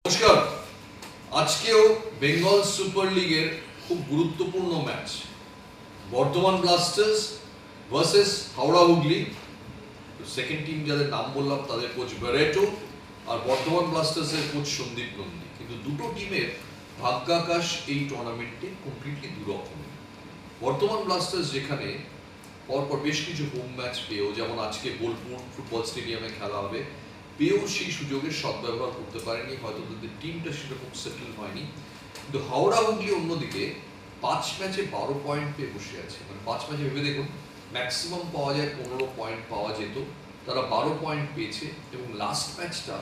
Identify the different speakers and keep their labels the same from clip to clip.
Speaker 1: নমস্কার। আজকেও বেঙ্গল সুপার লিগের খুব গুরুত্বপূর্ণ match, Bardhaman Blasters versus Howrah Hooghly. Second team যাদের নাম বললাম তাদের কোচ ব্যারেটো আর বর্ধমান ব্লাস্টার্সের কোচ সন্দীপ নন্দী। কিন্তু দুটো টিমের ভাগ্যাকাশ এই টুর্নামেন্টে কমপ্লিটলি দুরকমের। বর্ধমান ব্লাস্টার্স যেখানে পরপর বেশ কিছু হোম ম্যাচ পেয়েও, যেমন আজকে বোলপুর ফুটবল স্টেডিয়ামে খেলা হবে, পেয়েও সেই সুযোগের সদ্ব্যবহার করতে পারেনি, হয়তো তাদের টিমটা সেরকম সেটেল হয়নি। কিন্তু হাওড়া হুগলি অন্যদিকে 5 ম্যাচে 12 পয়েন্ট পেয়ে বসে আছে। মানে 5 ম্যাচে ভেবে দেখুন, ম্যাক্সিমাম পাওয়া যায় 15 পয়েন্ট পাওয়া যেত, তারা 12 পয়েন্ট পেয়েছে। এবং লাস্ট ম্যাচটা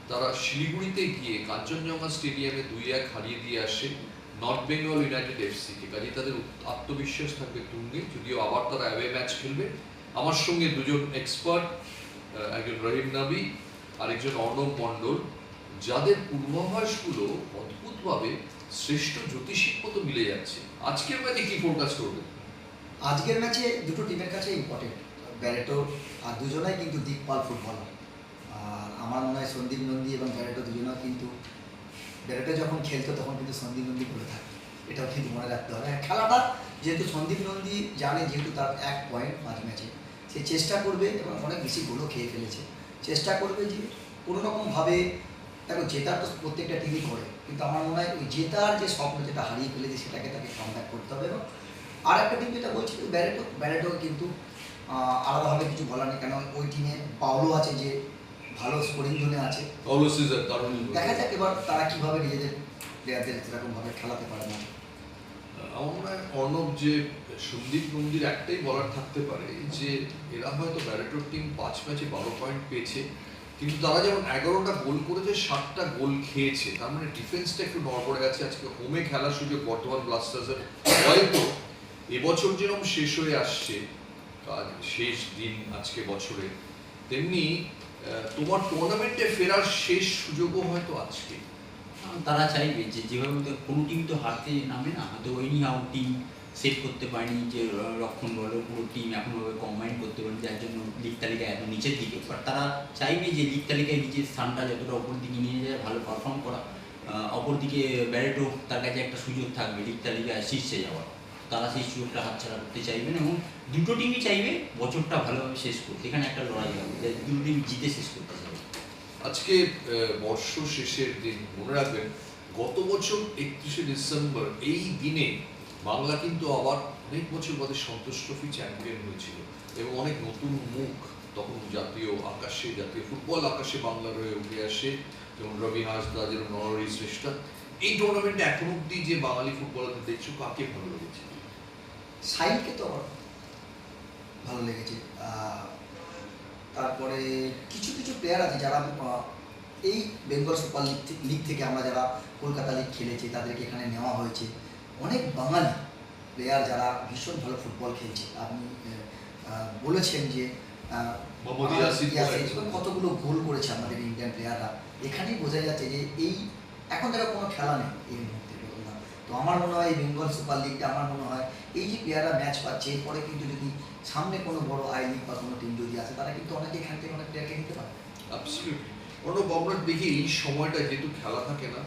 Speaker 1: তারা শিলিগুড়িতে গিয়ে কাঞ্চনজঙ্ঘা স্টেডিয়ামে 2-1 হারিয়ে দিয়ে আসে নর্থ বেঙ্গল ইউনাইটেড এফসিকে। কাজে তাদের আত্মবিশ্বাস থাকবে তুঙ্গে, যদিও আবার তারা অ্যাওয়ে ম্যাচ খেলবে। আমার সঙ্গে দুজন এক্সপার্ট, একজন রহিম নাবি আরেকজন অর্ণব মণ্ডল, যাদের পূর্বাভাসগুলো অদ্ভুতভাবে শ্রেষ্ঠ জ্যোতিষীর মতো মিলে যাচ্ছে। আজকের ম্যাচে কি ফোরকাস্ট করবে?
Speaker 2: আজকের ম্যাচে দুটো টিমের কাছে ইম্পর্টেন্ট, ব্যারেটো আর দুজনাই কিন্তু দিকপাল ফুটবলার। আর আমার মনে হয় সন্দীপ নন্দী এবং ব্যারেটো দুজনেও কিন্তু, ব্যারেটো যখন খেলতো তখন কিন্তু সন্দীপ নন্দী বলে থাকতো, এটাও কিন্তু মনে রাখতে হবে। খেলাটা যেহেতু সন্দীপ নন্দী জানে, যেহেতু তার 1 পয়েন্ট 5 ম্যাচে, সে চেষ্টা করবে এবং অনেক বেশি গোলও খেয়ে ফেলেছে, চেষ্টা করবে যে কোনোরকমভাবে, দেখো জেতার তো প্রত্যেকটা টিমই করে, কিন্তু আমার মনে হয় ওই জেতার যে স্বপ্ন যেটা হারিয়ে ফেলেছে সেটাকে তাকে কামব্যাক করতে হবে। এবং আর একটা টিম যেটা বলছি ব্যারেটো কিন্তু আলাদাভাবে কিছু বলার নেই, কেন ওই টিমে পাওলো আছে, যে ভালো স্কোরিং জোনে আছে।
Speaker 1: পাওলো সিজার দারুণ।
Speaker 2: দেখা যাক এবার তারা কীভাবে নিজেদের প্লেয়ারদের সেরকমভাবে খেলাতে পারে না।
Speaker 1: আমার মনে হয় অর্ণব, যে সন্দীপ নন্দীর একটাই বলার থাকতে পারে যে এরা হয়তো ব্যারেটোর টিম 5 ম্যাচে 12 পয়েন্ট পেয়েছে, কিন্তু তারা যেমন 11টা গোল করেছে, 7টা গোল খেয়েছে। তার মানে ডিফেন্সটা একটু নড়বড়ে আছে। আজকে হোমে খেলার সুযোগ বর্ধমান ব্লাস্টার্সের, হয়তো এবছর যেরকম শেষ হয়ে আসছে, শেষ দিন আজকে বছরে, তেমনি তোমার টুর্নামেন্টে ফেরার শেষ সুযোগও হয়তো আজকে।
Speaker 3: তারা চাইবে যে যেভাবে কোনো টিম তো হারতে নামে না, হয়তো এনি হাউ টিম সেট করতে পারেনি, যে রক্ষণ বলো পুরো টিম এখনভাবে কম্বাইন করতে পারেনি, যার জন্য লিগ তালিকায় এত নিচের দিকে। বাট তারা চাইবে যে লিগ তালিকায় নিজের স্থানটা যতটা ওপর দিকে নিয়ে যায়, ভালো পারফর্ম করা। অপরদিকে ব্যারেটো, তার কাছে একটা সুযোগ থাকবে লিগ তালিকায় শীর্ষে যাওয়ার, তারা সেই সুযোগটা হাতছাড়া করতে চাইবেন। এবং দুটো টিমই চাইবে বছরটা ভালোভাবে শেষ করতে। এখানে একটা লড়াই হবে, দুটো টিম জিতে শেষ করতে চাইবে।
Speaker 1: আজকে বর্ষ শেষের দিন, মনে রাখবেন গত বছর 31শে ডিসেম্বর এই দিনে বাংলা কিন্তু আবার অনেক বছর বাদে সন্তোষ ট্রফি চ্যাম্পিয়ন হয়েছিল, এবং অনেক নতুন মুখ তখন জাতীয় আকাশে, জাতীয় ফুটবল আকাশে বাংলার হয়ে উঠে আসে, যেমন রবি হাসদা, যেমন নরহরি শ্রেষ্ঠা। এই টুর্নামেন্টে এখন অব্দি যে বাঙালি ফুটবলারদের দেখছো, কাকে ভালো লেগেছে?
Speaker 2: সাইলকে তো ভালো লেগেছে। তারপরে কিছু কিছু প্লেয়ার আছে যারা এই বেঙ্গল সুপার লিগ থেকে আমরা যারা কলকাতা লিগ খেলেছি তাদেরকে এখানে নেওয়া হয়েছে। অনেক বাঙালি প্লেয়ার যারা ভীষণ ভালো ফুটবল খেলছে। আপনি বলেছেন যে কতগুলো গোল করেছে আমাদের ইন্ডিয়ান প্লেয়াররা, এখানেই বোঝা যাচ্ছে যে এই এখন তারা কোনো খেলা নেই এই মুহূর্তে। তো আমার মনে হয় এই বেঙ্গল সুপার লিগটা, আমার মনে হয় এই যে প্লেয়াররা ম্যাচ পাচ্ছে, এরপরে কিন্তু যদি সামনে কোনো বড় আই লিগ বা কোনো টিম যদি আসে, তারা কিন্তু অনেকে এখান থেকে অনেক প্লেয়ারকে নিতে পারে।
Speaker 1: অ্যাবসলিউটলি। অর্ণব, আমরা দেখি এই সময়টা যেহেতু খেলা থাকে না,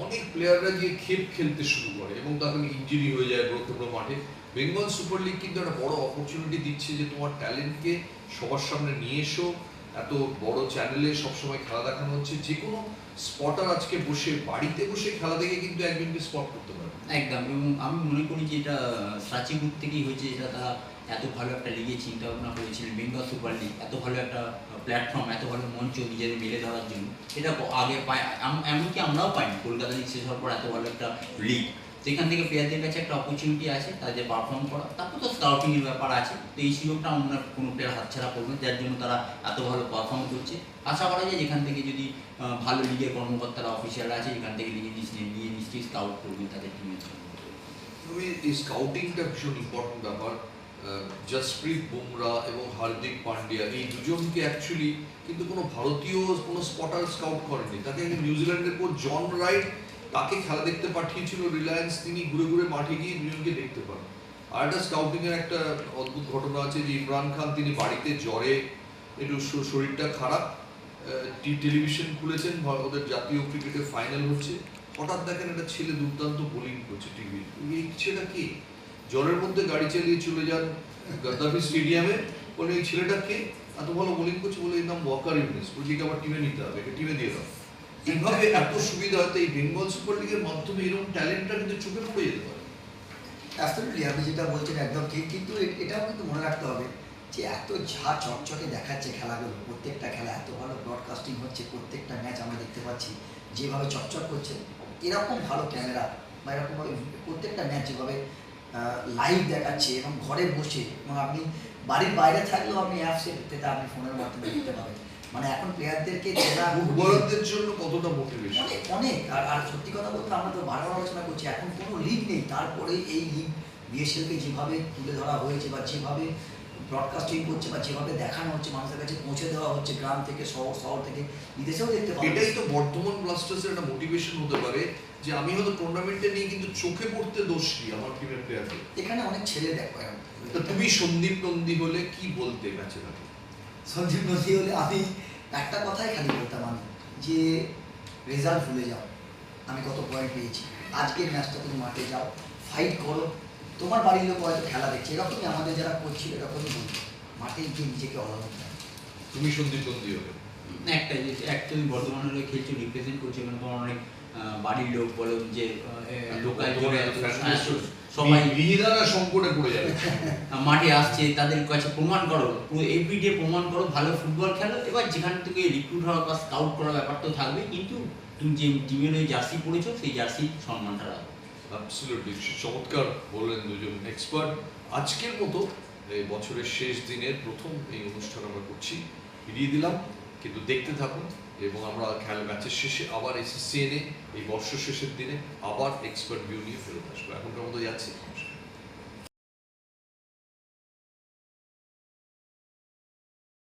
Speaker 1: অনেক প্লেয়াররা গিয়ে খেলতে শুরু করে এবং তখন ইনজুরি হয়ে যায় বড় মাঠে। বেঙ্গল সুপার লিগ কিন্তু একটা বড় অপরচুনিটি দিচ্ছে যে তোমার ট্যালেন্টকে সবার সামনে নিয়ে এসো। এত বড় চ্যানেলে সবসময় খেলা দেখানো হচ্ছে, যে কোনো স্পটার আজকে বসে বাড়িতে বসে খেলা দেখে কিন্তু একজনকে স্পট করতে পারে
Speaker 3: একদম। এবং আমি মনে করি যে এটা সাচিপুর থেকেই হয়েছে, এটা তারা এত ভালো একটা লিগে চিন্তা ভাবনা করেছিলেন। বেঙ্গল সুপার লিগ এত ভালো একটা প্ল্যাটফর্ম, এত ভালো মঞ্চ নিজেদের মেলে ধরার জন্য, এটা আগে পায়, এমনকি আমরাও পাইনি। কলকাতা লিগ শেষ হওয়ার পর এত ভালো একটা লিগ, সেখান থেকে প্লেয়ারদের কাছে একটা অপরচুনিটি আছে তাদের পারফর্ম করা। তারপর তো স্কাউটিংয়ের ব্যাপার আছে, তো এই সুযোগটা আমরা কোনো প্লেয়ার হাতছাড়া করবে, যার জন্য তারা এত ভালো পারফর্ম করছে। আশা করা যায় যেখান থেকে যদি ভালো লিগের কর্মকর্তারা, অফিসিয়ালরা আছে, এখান থেকে লিগে নিশ্চয়ই স্কাউট করবে তাদের টিমের জন্য।
Speaker 1: এই স্কাউটিংটা ভীষণ ইম্পর্টেন্ট ব্যাপার। জসপ্রীত বুমরা এবং হার্দিক পান্ডিয়া, এই দুজনকে অ্যাকচুয়ালি কিন্তু কোনো ভারতীয় কোনো স্পটার স্কাউট করেনি। তাকে নিউজিল্যান্ডের কোচ জন রাইট তাকে খেলা দেখতে পাঠিয়েছিল রিলায়েন্স, তিনি ঘুরে ঘুরে মাঠে গিয়ে দুজনকে দেখতে পান। আর একটা স্কাউটিংয়ের একটা অদ্ভুত ঘটনা আছে যে ইমরান খান, তিনি বাড়িতে জ্বরে, একটু শরীরটা খারাপ, টেলিভিশন খুলেছেন, ওদের জাতীয় ক্রিকেটের ফাইনাল হচ্ছে, হঠাৎ দেখেন একটা ছেলে দুর্দান্ত বোলিং করছে টিভি। এই ছেলেটা কে? জ্বরের মধ্যে গাড়ি চালিয়ে চলে যান গাদ্দাফি স্টেডিয়ামে, বলে এই ছেলেটা কে, এত ভালো বোলিং করছে, বলে এর নাম ওয়াকার ইউনিস, বলছি একে আমার টিমে নিতে হবে, একে টিমে দিয়ে দাও। এইভাবে এত সুবিধা হয়তো এই বেঙ্গল সুপার লিগের মাধ্যমে এরকম ট্যালেন্টটা কিন্তু চোখে পড়ে যেতে পারে।
Speaker 2: অ্যাবসলিউটলি, আপনি যেটা বলছেন একদম ঠিক, কিন্তু এটাও কিন্তু মনে রাখতে হবে যে এত ঝা চকচকে দেখাচ্ছে খেলাগুলো, প্রত্যেকটা খেলা এত ভালো ব্রডকাস্টিং হচ্ছে, প্রত্যেকটা ম্যাচ আমরা দেখতে পাচ্ছি যেভাবে চকচক করছে, এরকম ভালো ক্যামেরা বা এরকমভাবে প্রত্যেকটা ম্যাচ যেভাবে লাইভ দেখাচ্ছে এবং ঘরে বসে, এবং আপনি বাড়ির বাইরে থাকলেও আপনি অ্যাপসে যেটা আপনি ফোনের মাধ্যমে দেখতে পাবেন। মানে এখন প্লেয়ারদেরকে চেনা
Speaker 1: ফুটবলারদের জন্য কতটা মোটিভেশন।
Speaker 2: অনেক অনেক আর সত্যি কথা বলতে আমরা তো বারবার আলোচনা করছি, এখন কোনো লিগ নেই, তারপরে এই লিগ বিএসএলকে যেভাবে তুলে ধরা হয়েছে বা যেভাবে ব্রডকাস্টিং করছে বা যেভাবে দেখানো হচ্ছে, মানুষের কাছে পৌঁছে দেওয়া হচ্ছে, গ্রাম থেকে শহর থেকে বিদেশেও দেখতে পাবো।
Speaker 1: এটাই তো বর্ধমান ব্লাস্টার্সের একটা মোটিভেশন হতে পারে, যে আমি হয়তো টুর্নামেন্টে নেই কিন্তু চোখে পড়তে দোষ কি আমার টিমের প্লেয়ারকে।
Speaker 2: এখানে অনেক ছেলে দেখো এখন।
Speaker 1: তা তুমি সন্দীপ নন্দী হলে কি বলতে ম্যাচে থাকে?
Speaker 2: সঞ্জীব নদী হলে আমি একটা কথাই খালি বলতাম আমি, যে রেজাল্ট ভুলে যাও, আমি কত পয়েন্ট পেয়েছি, আজকের ম্যাচটা তুমি মাঠে যাও, ফাইট করো, তোমার বাড়ির লোক হয়তো খেলা দেখছে, এরকমই আমাদের যারা করছিল এরকমই বলতো, মাঠে গিয়ে নিজেকে অলআউট দাও।
Speaker 1: তুমি সন্দীপ নন্দী হলে
Speaker 3: একটা যে তুমি বর্ধমানের হয়ে খেলছো, রিপ্রেজেন্ট করছো, মানে তোমার অনেক বাড়ির লোক বলো যে লোকাল সবাই
Speaker 1: বিহিদানা সংকটে পড়ে যাবে।
Speaker 3: মাঠে আসছে, তাদের কাছে প্রমাণ করো, এভরিডে প্রমাণ করো, ভালো ফুটবল খেলো। এবার যেখান থেকে রিক্রুট হওয়া বা স্কাউট করার ব্যাপার তো থাকবে, কিন্তু তুমি যে টিমের ওই জার্সি পরেছো সেই জার্সির সম্মানটা রাখো।
Speaker 1: অ্যাবসলিউটলি, চমৎকার বললেন দুজন এক্সপার্ট। আজকের মতো এই বছরের শেষ দিনের প্রথম এই অনুষ্ঠান আমরা করছি, ফিরিয়ে দিলাম, কিন্তু দেখতে থাকুন এবং আমরা খেলা ম্যাচের শেষে আবার এসএসসিএনে এই বর্ষ শেষের দিনে আবার এক্সপার্ট ভিউ নিয়ে ফেরত আসবো। এখনকার মতো যাচ্ছি।